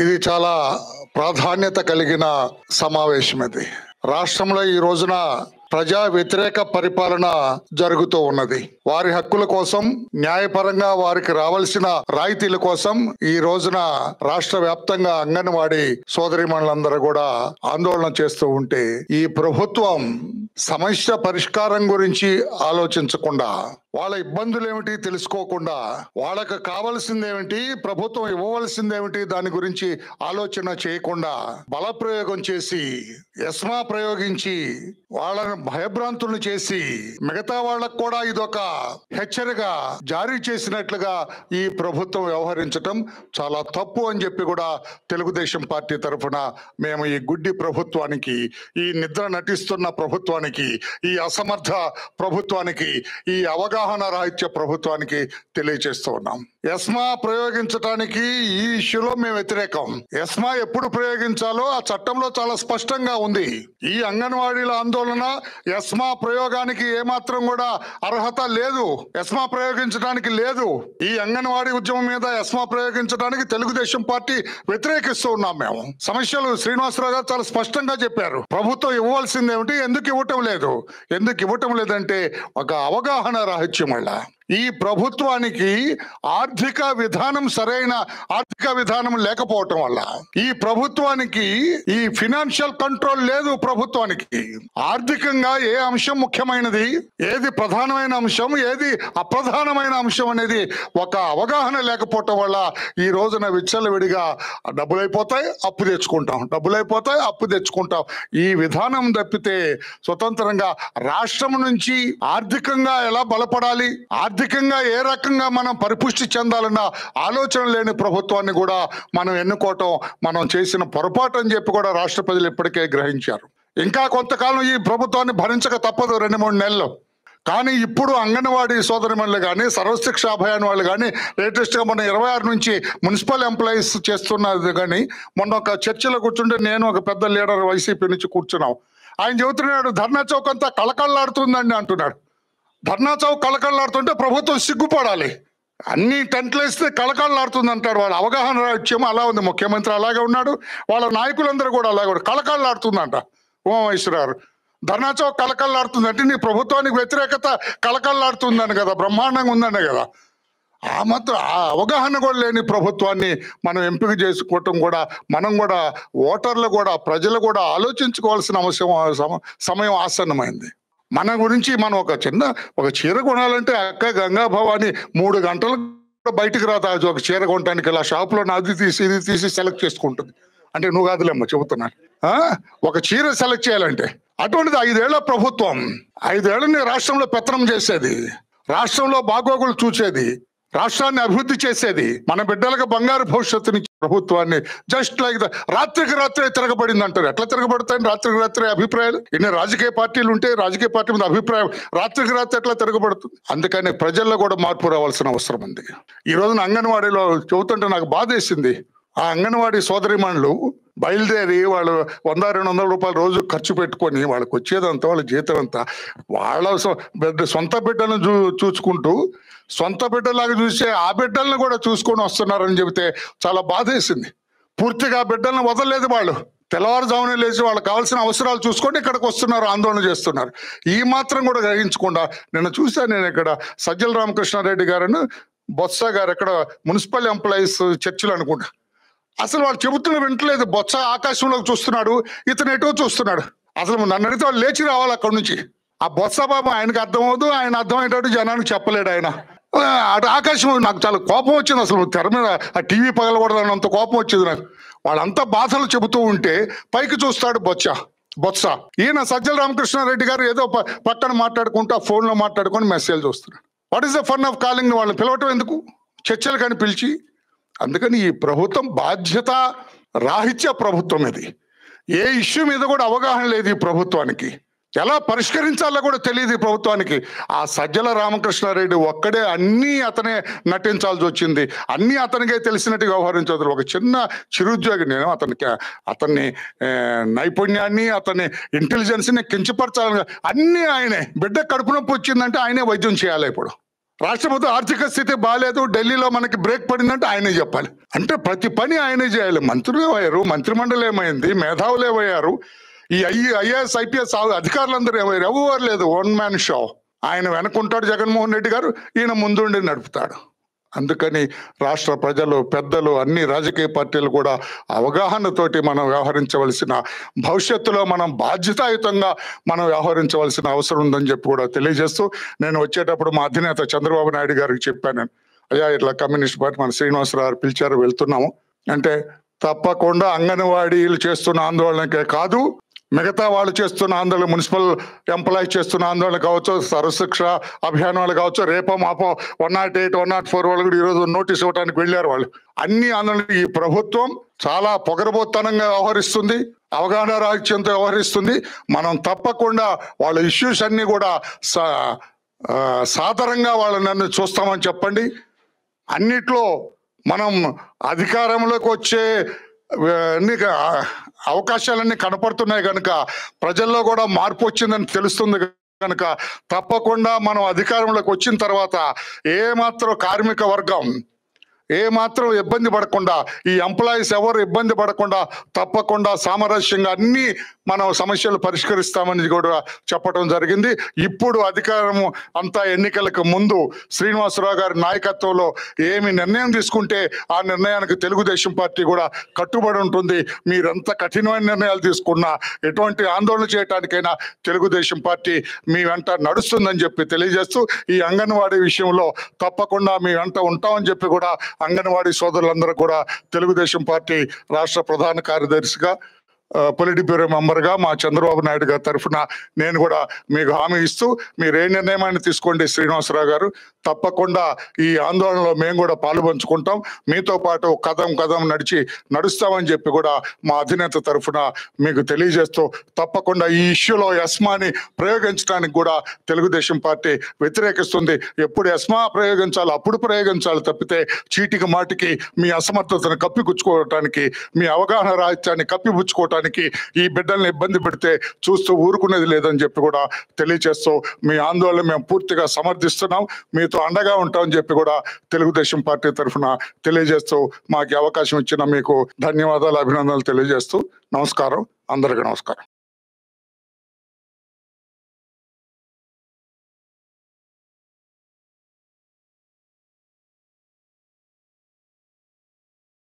ఇది చాలా ప్రాధాన్యత కలిగిన సమావేశం ఇది. రాష్ట్రంలో ఈ రోజున ప్రజా వ్యతిరేక పరిపాలన జరుగుతూ ఉన్నది. వారి హక్కుల కోసం, న్యాయపరంగా వారికి రావాల్సిన రాయితీల కోసం ఈ రోజున రాష్ట్ర వ్యాప్తంగా అంగన్వాడీ సోదరీమణులందరూ కూడా ఆందోళన చేస్తూ ఉంటే, ఈ ప్రభుత్వం సమస్య పరిష్కారం గురించి ఆలోచించకుండా, వాళ్ళ ఇబ్బందులు ఏమిటి తెలుసుకోకుండా, వాళ్ళకు కావాల్సిందేమిటి, ప్రభుత్వం ఇవ్వవలసిందేమిటి దాని గురించి ఆలోచన చేయకుండా బలప్రయోగం చేసి, ఎస్మా ప్రయోగించి వాళ్ళను భయభ్రాంతులను చేసి, మిగతా వాళ్ళకు కూడా ఇదొక హెచ్చరిక జారీ చేసినట్లుగా ఈ ప్రభుత్వం వ్యవహరించటం చాలా తప్పు అని చెప్పి కూడా తెలుగుదేశం పార్టీ తరఫున మేము ఈ గుడ్డి ప్రభుత్వానికి, ఈ నిద్ర నటిస్తున్న ప్రభుత్వానికి, ఈ అసమర్థ ప్రభుత్వానికి, ఈ అవగాహన రాహిత్య ప్రభుత్వానికి తెలియజేస్తూ ఉన్నాం. ఎస్మా ప్రయోగించడానికి ఈ ఇష్యూలో మేము వ్యతిరేకం. ఎస్మా ఎప్పుడు ప్రయోగించాలో ఆ చట్టంలో చాలా స్పష్టంగా ఉంది. ఈ అంగన్వాడీల ఆందోళన ఎస్మా ప్రయోగానికి ఏమాత్రం కూడా అర్హత లేదు, ఎస్మా ప్రయోగించడానికి లేదు. ఈ అంగన్వాడీ ఉద్యమం మీద ఎస్మా ప్రయోగించడానికి తెలుగుదేశం పార్టీ వ్యతిరేకిస్తూ ఉన్నాం. మేము సమస్యలు శ్రీనివాసరావు గారు చాలా స్పష్టంగా చెప్పారు. ప్రభుత్వం ఇవ్వాల్సింది ఏమిటి, ఎందుకు ఇవ్వటం లేదు, ఎందుకు ఇవ్వటం లేదంటే ఒక అవగాహన రాహిత్యం వల్ల. ఈ ప్రభుత్వానికి ఆర్థిక విధానం, సరైన ఆర్థిక విధానం లేకపోవటం వల్ల, ఈ ప్రభుత్వానికి ఈ ఫినాన్షియల్ కంట్రోల్ లేదు. ప్రభుత్వానికి ఆర్థికంగా ఏ అంశం ముఖ్యమైనది, ఏది ప్రధానమైన అంశం, ఏది అప్రధానమైన అంశం అనేది ఒక అవగాహన లేకపోవటం వల్ల ఈ రోజున విచ్చలవిడిగా డబ్బులైపోతాయి, అప్పు తెచ్చుకుంటాం, డబ్బులైపోతాయి, అప్పు తెచ్చుకుంటాం. ఈ విధానం తప్పితే స్వతంత్రంగా రాష్ట్రం నుంచి ఆర్థికంగా ఎలా బలపడాలి, ఆర్థికంగా ఏ రకంగా మనం పరిపుష్టి చెందాలన్న ఆలోచన లేని ప్రభుత్వాన్ని కూడా మనం ఎన్నుకోవటం మనం చేసిన పొరపాటు అని చెప్పి కూడా రాష్ట్ర ప్రజలు ఇప్పటికే గ్రహించారు. ఇంకా కొంతకాలం ఈ ప్రభుత్వాన్ని భరించక తప్పదు, 2-3 నెలలు. కానీ ఇప్పుడు అంగన్వాడీ సోదరిమణులు కానీ, సర్వశిక్ష అభియాన్ వాళ్ళు కానీ, లేటెస్ట్గా మొన్న 26 నుంచి మున్సిపల్ ఎంప్లాయీస్ చేస్తున్నది కానీ, మొన్న ఒక చర్చలో కూర్చుంటే నేను ఒక పెద్ద లీడర్ వైసీపీ నుంచి కూర్చున్నాం. ఆయన చెబుతున్నాడు, ధర్నా చౌక్ అంతా కళకళలాడుతుందండి అంటున్నాడు. ధర్నా చౌక్ కళకళలాడుతుంటే ప్రభుత్వం సిగ్గుపడాలి. అన్ని టెంట్లు వేస్తే కళకళలాడుతుంది అంటారు. వాళ్ళ అవగాహన రాహిత్యం అలా ఉంది. ముఖ్యమంత్రి అలాగే ఉన్నాడు, వాళ్ళ నాయకులందరూ కూడా అలాగే ఉన్నారు. కళకళలాడుతుందంట ఉమామహేశ్వరరావు. ధర్నా చౌక్ కళకళలాడుతుంది అంటే నీ ప్రభుత్వానికి వ్యతిరేకత కళకళలాడుతుందని కదా, బ్రహ్మాండంగా ఉందనే కదా. ఆ అవగాహన కూడా లేని ప్రభుత్వాన్ని మనం ఎంపిక చేసుకోవటం కూడా, మనం కూడా ఓటర్లు కూడా, ప్రజలు కూడా ఆలోచించుకోవాల్సిన సమయం ఆసన్నమైంది. మన గురించి మనం ఒక చీర కొనాలంటే అక్క గంగా భవాని 3 గంటలు బయటికి రాదు ఒక చీర కొనడానికి. ఇలా షాపులో నాది తీసి ఇది తీసి సెలెక్ట్ చేసుకుంటుంది. అంటే నువ్వు కాదులేమ్మా చెబుతున్నాను. ఒక చీర సెలెక్ట్ చేయాలంటే అటువంటిది 5 ఏళ్ల ప్రభుత్వం, 5 ఏళ్ళని రాష్ట్రంలో పెత్తనం చేసేది, రాష్ట్రంలో బాగోగులు చూసేది, రాష్ట్రాన్ని అభివృద్ధి చేసేది, మన బిడ్డలకు బంగారు భవిష్యత్తుని ప్రభుత్వాన్ని జస్ట్ లైక్ రాత్రికి రాత్రే తిరగబడింది అంటారు. ఎట్లా తిరగబడతాయని రాత్రికి రాత్రే అభిప్రాయాలు? ఇన్ని రాజకీయ పార్టీలు ఉంటే రాజకీయ పార్టీ మీద అభిప్రాయం రాత్రికి రాత్రి ఎట్లా తిరగబడుతుంది? అందుకని ప్రజల్లో కూడా మార్పు రావాల్సిన అవసరం ఉంది. ఈ రోజున అంగన్వాడీలో చెబుతుంటే నాకు బాధేసింది. ఆ అంగన్వాడీ సోదరిమణులు బయలుదేరి వాళ్ళు 100-200 రూపాయలు రోజు ఖర్చు పెట్టుకొని వాళ్ళకి వచ్చేదంతా, వాళ్ళ జీతం అంతా వాళ్ళ సొంత బిడ్డలను చూసుకుంటూ, సొంత బిడ్డలాగా చూసే ఆ బిడ్డలను కూడా చూసుకొని వస్తున్నారని చెబితే చాలా బాధేసింది. పూర్తిగా బిడ్డలను వదలలేదు. వాళ్ళు తెల్లవారుజామునే లేచి వాళ్ళకి కావాల్సిన అవసరాలు చూసుకొని ఇక్కడికి వస్తున్నారు, ఆందోళన చేస్తున్నారు. ఈ మాత్రం కూడా గ్రహించకుండా నిన్న చూశాను నేను ఇక్కడ సజ్జల రామకృష్ణారెడ్డి గారు, బొత్స గారు ఎక్కడ మున్సిపల్ ఎంప్లాయీస్ చర్చలు అనుకుంటా. అసలు వాళ్ళు చెబుతున్న వింటలేదు. బొత్స ఆకాశంలోకి చూస్తున్నాడు, ఇతను ఎటో చూస్తున్నాడు. అసలు నన్ను అడిగితే వాళ్ళు లేచి రావాలి అక్కడి నుంచి. ఆ బొత్స బాబు ఆయనకు అర్థమవుదు, ఆయన అర్థమయ్యేటట్టు జనానికి చెప్పలేడు. ఆయన అటు ఆకాశం. నాకు చాలా కోపం వచ్చింది. అసలు తెర మీద ఆ టీవీ పగలకూడదన్నంత కోపం వచ్చింది నాకు. వాళ్ళంతా బాధలు చెబుతూ ఉంటే పైకి చూస్తాడు బొత్స. ఈయన సజ్జల రామకృష్ణారెడ్డి గారు ఏదో పక్కన మాట్లాడుకుంటూ ఆ ఫోన్లో మాట్లాడుకొని మెసేజ్ చూస్తున్నాడు. What is the fun of calling? వాళ్ళని పిలవటం ఎందుకు? చర్చలు కానీ పిలిచి. అందుకని ఈ ప్రభుత్వం బాధ్యత రాహిత్య ప్రభుత్వం ఇది. ఏ ఇష్యూ మీద కూడా అవగాహన లేదు ఈ ప్రభుత్వానికి. ఎలా పరిష్కరించాలో కూడా తెలియదు ఈ ప్రభుత్వానికి. ఆ సజ్జల రామకృష్ణారెడ్డి ఒక్కడే అన్నీ అతనే నటించాల్సి వచ్చింది, అన్నీ అతనికే తెలిసినట్టు వ్యవహరించదు. ఒక చిన్న చిరుద్యోగి. నేను అతన్ని నైపుణ్యాన్ని, అతని ఇంటెలిజెన్స్ని కించపరచాలని, అన్నీ ఆయనే. బిడ్డ కడుపు నొప్పి వచ్చిందంటే ఆయనే వైద్యం చేయాలి. ఇప్పుడు రాష్ట్ర ప్రభుత్వం ఆర్థిక స్థితి బాగాలేదు, ఢిల్లీలో మనకి బ్రేక్ పడిందంటే ఆయనే చెప్పాలి. అంటే ప్రతి పని ఆయనే చేయాలి. మంత్రులు ఏమయ్యారు, మంత్రిమండలి ఏమైంది, మేధావులు ఏమయ్యారు, ఈ ఐఏఎస్ ఐపీఎస్ అధికారులందరూ ఏమయ్యారు? ఎవరు లేదు, వన్ మ్యాన్ షో. ఆయన వెనకుంటాడు జగన్మోహన్ రెడ్డి గారు, ఈయన ముందుండి నడుపుతాడు. అందుకని రాష్ట్ర ప్రజలు, పెద్దలు, అన్ని రాజకీయ పార్టీలు కూడా అవగాహనతోటి మనం వ్యవహరించవలసిన, భవిష్యత్తులో మనం బాధ్యతాయుతంగా మనం వ్యవహరించవలసిన అవసరం ఉందని చెప్పి కూడా తెలియజేస్తూ, నేను వచ్చేటప్పుడు మా అధినేత చంద్రబాబు నాయుడు గారికి చెప్పాను, అయ్యా ఇట్లా కమ్యూనిస్ట్ పార్టీ మన శ్రీనివాసరావు పిలిచారు, వెళ్తున్నాము అంటే తప్పకుండా అంగన్వాడీలు చేస్తున్న ఆందోళనకే కాదు, మిగతా వాళ్ళు చేస్తున్న ఆందోళన, మున్సిపల్ ఎంప్లాయీ చేస్తున్న ఆందోళన కావచ్చు, సర్వశిక్ష అభియానాలు కావచ్చు, రేపో మాపో 108, 104 వాళ్ళు కూడా ఈరోజు నోటీస్ ఇవ్వడానికి వెళ్ళారు. వాళ్ళు అన్ని ఆందోళన, ఈ ప్రభుత్వం చాలా పొగరబోత్తనంగా వ్యవహరిస్తుంది, అవగాహన రాహిత్యంతో వ్యవహరిస్తుంది. మనం తప్పకుండా వాళ్ళ ఇష్యూస్ అన్ని కూడా సాధారణంగా వాళ్ళని చూస్తామని చెప్పండి. అన్నిట్లో మనం అధికారంలోకి వచ్చే అవకాశాలన్నీ కనపడుతున్నాయి కనుక, ప్రజల్లో కూడా మార్పు వచ్చిందని తెలుస్తుంది కనుక, తప్పకుండా మనం అధికారంలోకి వచ్చిన తర్వాత ఏమాత్రం కార్మిక వర్గం ఏమాత్రం ఇబ్బంది పడకుండా, ఈ ఎంప్లాయీస్ ఎవరు ఇబ్బంది పడకుండా తప్పకుండా సామరస్యంగా అన్ని మనం సమస్యలు పరిష్కరిస్తామని కూడా చెప్పడం జరిగింది. ఇప్పుడు అధికారము అంతా ఎన్నికలకు ముందు శ్రీనివాసరావు గారి నాయకత్వంలో ఏమి నిర్ణయం తీసుకుంటే ఆ నిర్ణయానికి తెలుగుదేశం పార్టీ కూడా కట్టుబడి ఉంటుంది. మీరెంత కఠినమైన నిర్ణయాలు తీసుకున్నా, ఎటువంటి ఆందోళన చేయడానికైనా తెలుగుదేశం పార్టీ మీ వెంట నడుస్తుందని చెప్పి తెలియజేస్తూ, ఈ అంగన్వాడీ విషయంలో తప్పకుండా మీ వెంట ఉంటామని చెప్పి కూడా అంగన్వాడీ సోదరులందరూ కూడా తెలుగుదేశం పార్టీ రాష్ట్ర ప్రధాన కార్యదర్శిగా, పొలిట్ బ్యూరో మెంబర్గా మా చంద్రబాబు నాయుడు గారి తరఫున నేను కూడా మీకు హామీ ఇస్తూ, మీరు ఏ నిర్ణయమైనా తీసుకోండి శ్రీనివాసరావు గారు, తప్పకుండా ఈ ఆందోళనలో మేము కూడా పాలుపంచుకుంటాం, మీతో పాటు కదం నడుస్తామని చెప్పి కూడా మా అధినేత తరఫున మీకు తెలియజేస్తూ, తప్పకుండా ఈ ఇష్యూలో ఎస్మాని ప్రయోగించడానికి కూడా తెలుగుదేశం పార్టీ వ్యతిరేకిస్తుంది. ఎప్పుడు ఎస్మా ప్రయోగించాలో అప్పుడు ప్రయోగించాలి తప్పితే, చీటికి మాటికి మీ అసమర్థతను కప్పిపుచ్చుకోవటానికి, మీ అవగాహన రాహిత్యాన్ని కప్పిపుచ్చుకోవటానికి, ఈ బిడ్డల్ని ఇబ్బంది పెడితే చూస్తూ ఊరుకునేది లేదని చెప్పి కూడా తెలియజేస్తూ, మీ ఆందోళన మేము పూర్తిగా సమర్థిస్తున్నాం, మీతో అండగా ఉంటామని చెప్పి కూడా తెలుగుదేశం పార్టీ తరఫున తెలియజేస్తూ, మాకు అవకాశం ఇచ్చిన మీకు ధన్యవాదాలు, అభినందనలు తెలియజేస్తూ నమస్కారం. అందరికీ నమస్కారం.